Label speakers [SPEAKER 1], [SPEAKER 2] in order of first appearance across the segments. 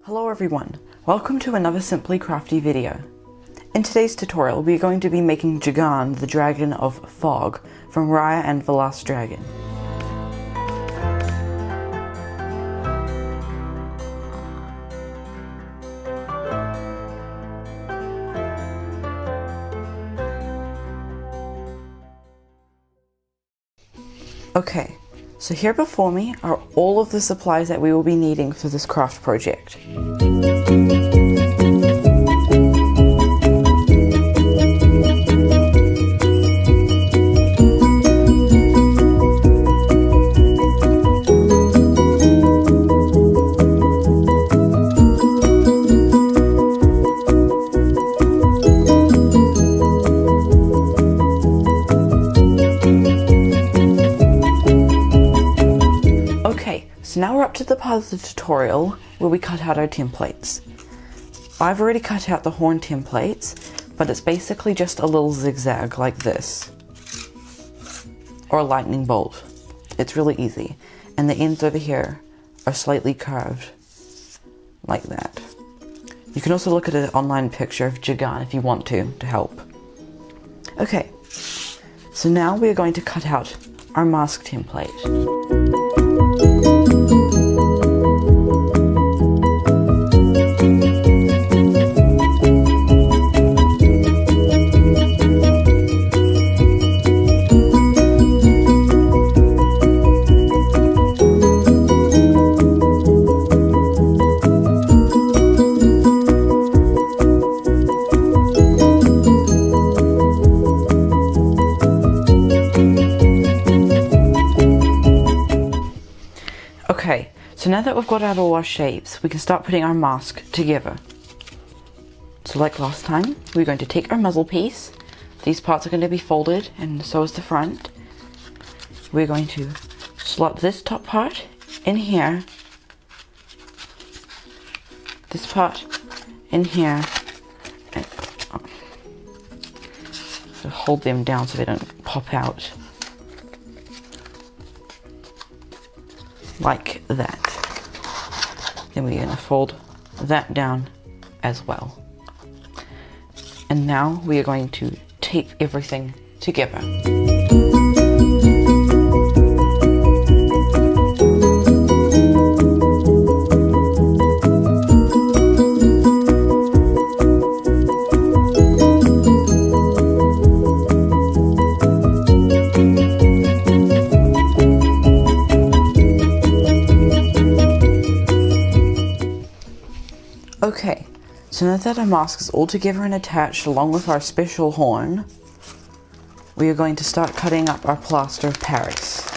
[SPEAKER 1] Hello everyone, welcome to another Simply Crafty video. In today's tutorial we are going to be making Jagan, the Dragon of Fog, from Raya and the Last Dragon. Okay, so here before me are all of the supplies that we will be needing for this craft project. So now we're up to the part of the tutorial where we cut out our templates. I've already cut out the horn templates, but it's basically just a little zigzag like this. Or a lightning bolt. It's really easy. And the ends over here are slightly curved. Like that. You can also look at an online picture of Jagan if you want to help. Okay, so now we are going to cut out our mask template. Okay, so now that we've got out all our shapes, we can start putting our mask together. So like last time, we're going to take our muzzle piece. These parts are going to be folded, and so is the front. We're going to slot this top part in here, this part in here, and so hold them down so they don't pop out. Like that. Then we're going to fold that down as well. And now we are going to tape everything together. Okay, so now that our mask is all together and attached along with our special horn, we are going to start cutting up our plaster of Paris.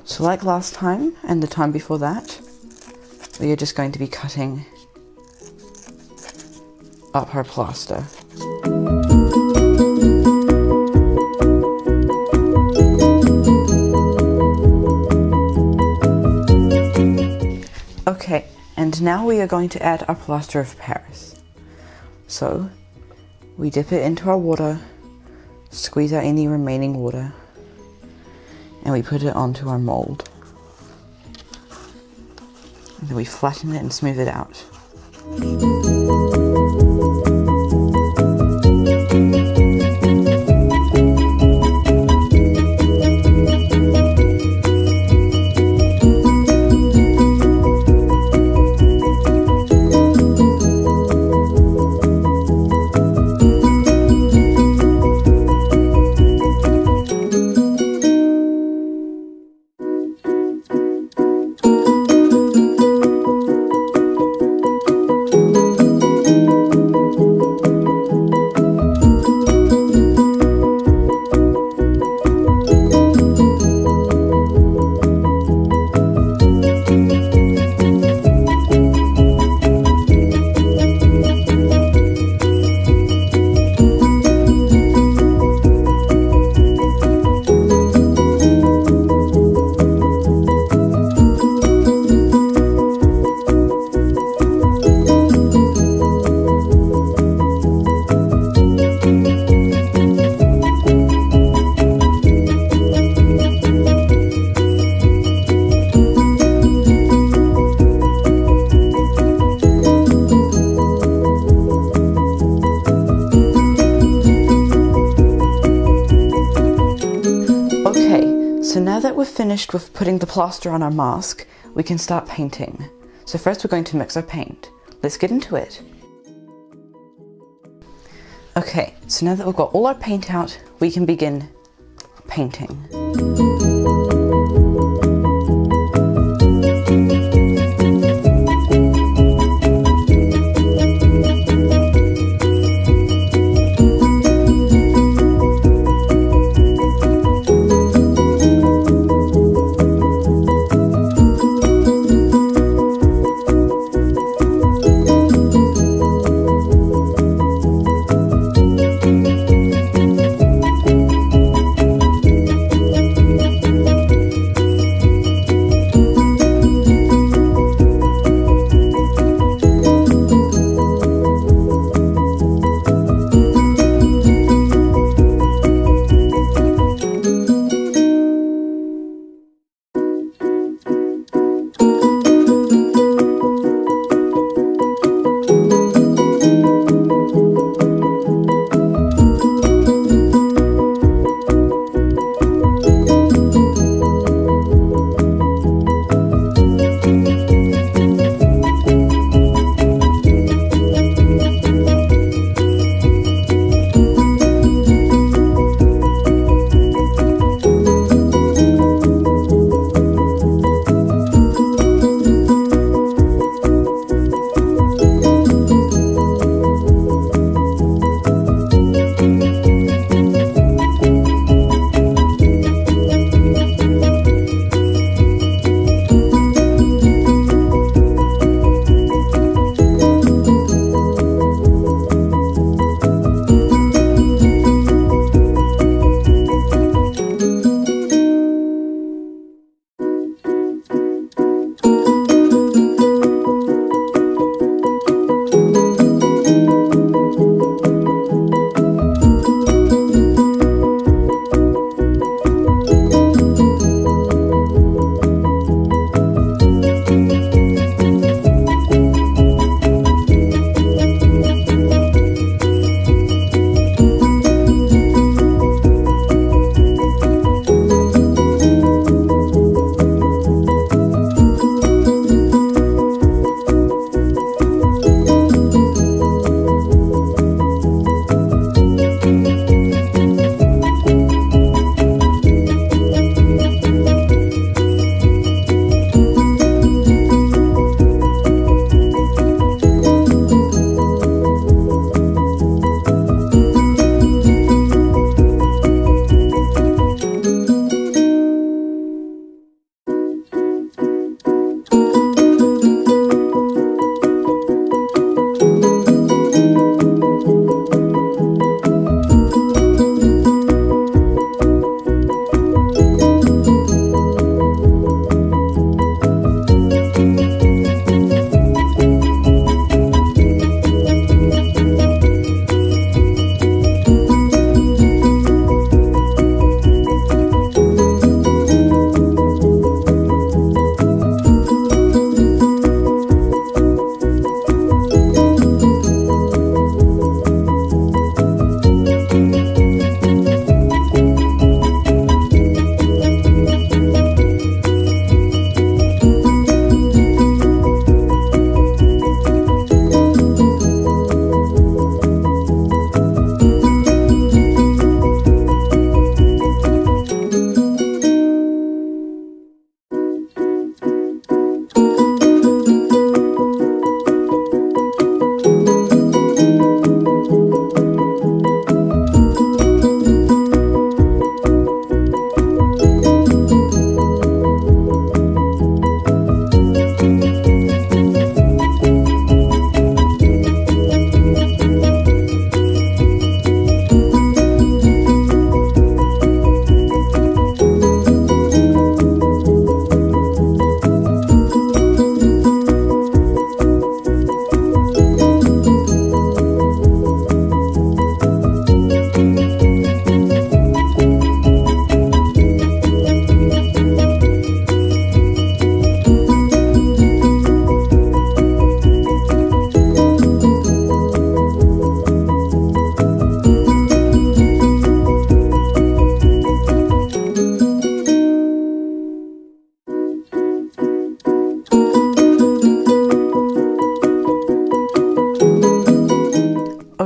[SPEAKER 1] So like last time and the time before that, we are just going to be cutting up our plaster. Okay, and now we are going to add our plaster of Paris. So, we dip it into our water, squeeze out any remaining water, and we put it onto our mold. And then we flatten it and smooth it out. finished with putting the plaster on our mask, we can start painting. So first we're going to mix our paint. Let's get into it. Okay, so now that we've got all our paint out, we can begin painting.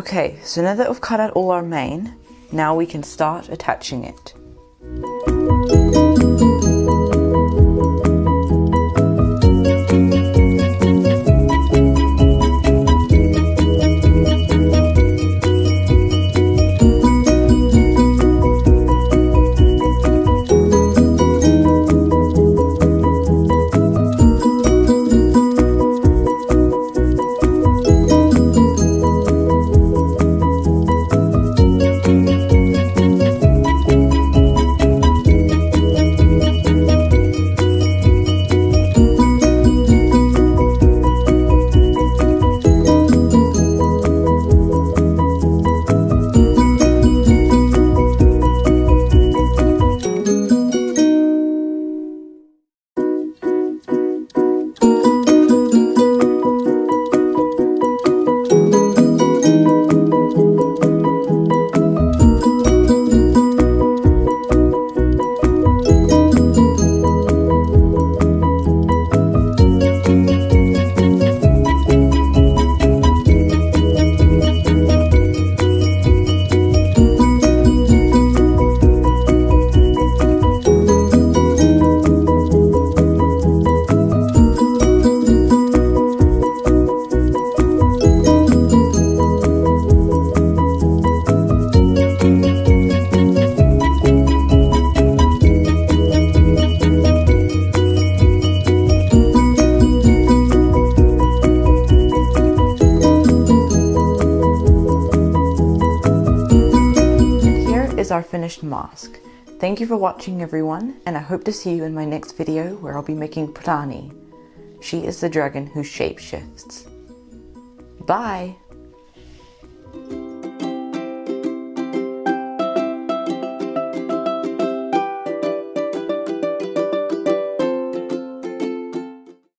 [SPEAKER 1] Okay, so now that we've cut out all our mane, now we can start attaching it. Is our finished mask. Thank you for watching, everyone, and I hope to see you in my next video where I'll be making Prani. She is the dragon who shapeshifts. Bye!